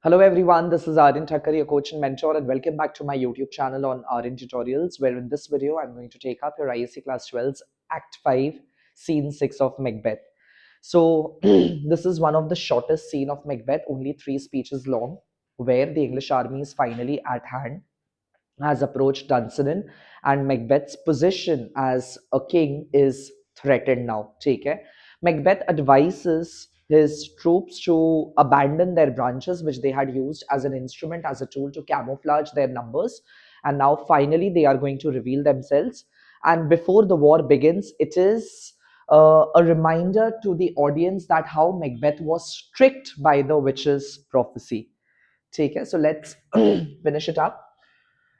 Hello everyone, this is ARYAN Thakkar, your coach and mentor, and welcome back to my YouTube channel on ARYAN Tutorials, where in this video I'm going to take up your ISC Class 12's Act 5, Scene 6 of Macbeth. So this is one of the shortest scene of Macbeth, only 3 speeches long, where the English army is finally at hand, has approached Dunsinane, and Macbeth's position as a king is threatened now. Take care. Macbeth advises his troops to abandon their branches, which they had used as an instrument, as a tool to camouflage their numbers. And now finally they are going to reveal themselves. And before the war begins, it is a reminder to the audience that how Macbeth was tricked by the witch's prophecy. Take care. So let's finish it up.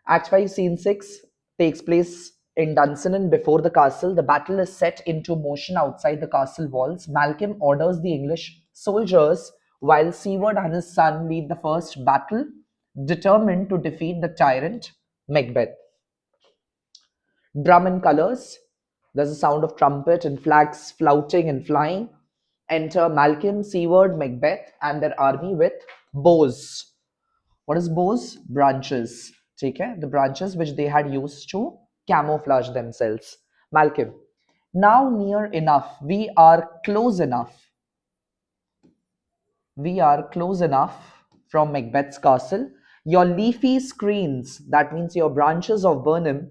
Act 5, Scene 6 takes place in Dunsinane before the castle. The battle is set into motion outside the castle walls. Malcolm orders the English soldiers while Seward and his son lead the first battle, determined to defeat the tyrant Macbeth. Drum and colors. There's a sound of trumpet and flags flouting and flying. Enter Malcolm, Seward, Macbeth, and their army with bows. What is bows? Branches. ठीक है? The branches which they had used to camouflage themselves. Malcolm. Now near enough. We are close enough. We are close enough from Macbeth's castle. Your leafy screens, that means your branches of Birnam,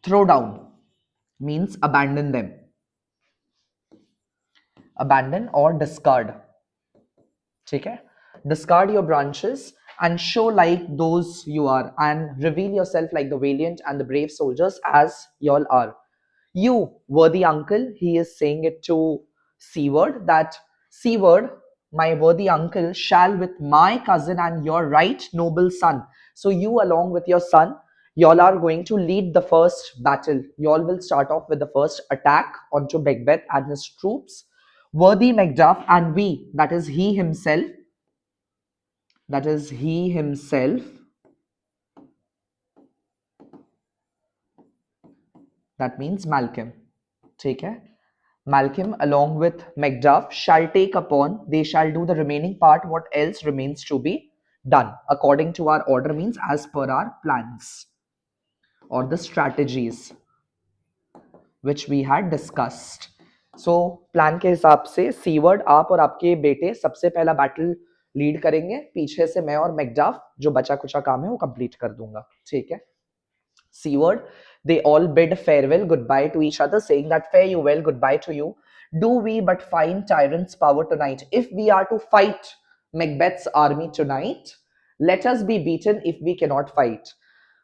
throw down, means abandon them. Abandon or discard. Okay? Discard your branches and show like those you are, and reveal yourself like the valiant and the brave soldiers as y'all are. You, worthy uncle, he is saying it to Seward, that Seward, my worthy uncle, shall with my cousin and your right noble son. So you along with your son, y'all are going to lead the first battle. Y'all will start off with the first attack onto Macbeth and his troops. Worthy Macduff and we, that is he himself, that means Malcolm. Take care. Malcolm along with Macduff shall take upon, they shall do the remaining part, what else remains to be done according to our order, means as per our plans or the strategies which we had discussed. So plan के हिसाब से seaward आप और आपके बेटे सबसे पहला battle lead करेंगे, पीछे से मैं और मैकडफ जो बचा कुचा काम है वो कंप्लीट कर दूंगा. ठीक है. Seaward, they all bid farewell, goodbye to each other, saying that fare you well, goodbye to you. Do we but find tyrant's power tonight? If we are to fight Macbeth's army tonight, let us be beaten if we cannot fight.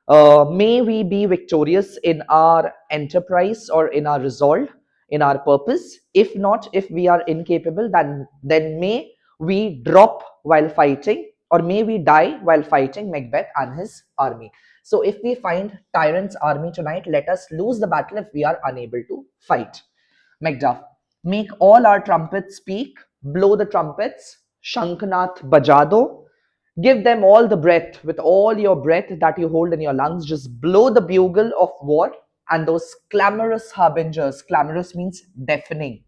May we be victorious in our enterprise or in our resolve, in our purpose. If not, if we are incapable, then may we drop while fighting, or may we die while fighting Macbeth and his army. So if we find tyrant's army tonight, let us lose the battle if we are unable to fight. Macduff, make all our trumpets speak, blow the trumpets, Shanknath bajado, give them all the breath, with all your breath that you hold in your lungs, just blow the bugle of war, and those clamorous harbingers, clamorous means deafening.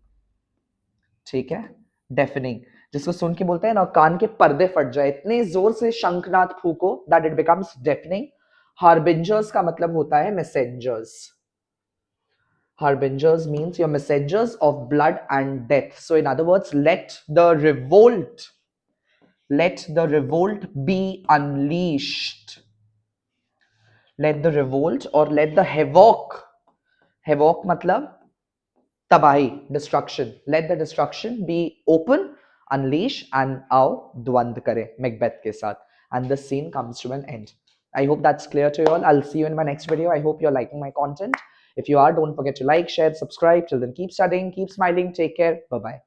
ठीक है, deafening, जिसको सुन के बोलते हैं ना कान के पर्दे फट जाए, इतने जोर से शंखनाद फूको that it becomes deafening. Harbingers का मतलब होता है messengers. Harbingers means your messengers of blood and death. So in other words, let the revolt be unleashed. Let the revolt or let the havoc matlab tabahi, destruction. Let the destruction be open, unleash, and आओ द्वंद करे Macbeth के साथ. And the scene comes to an end. I hope that's clear to you all. I'll see you in my next video. I hope you're liking my content. If you are, don't forget to like, share, subscribe. Till then, keep studying, keep smiling. Take care. Bye-bye.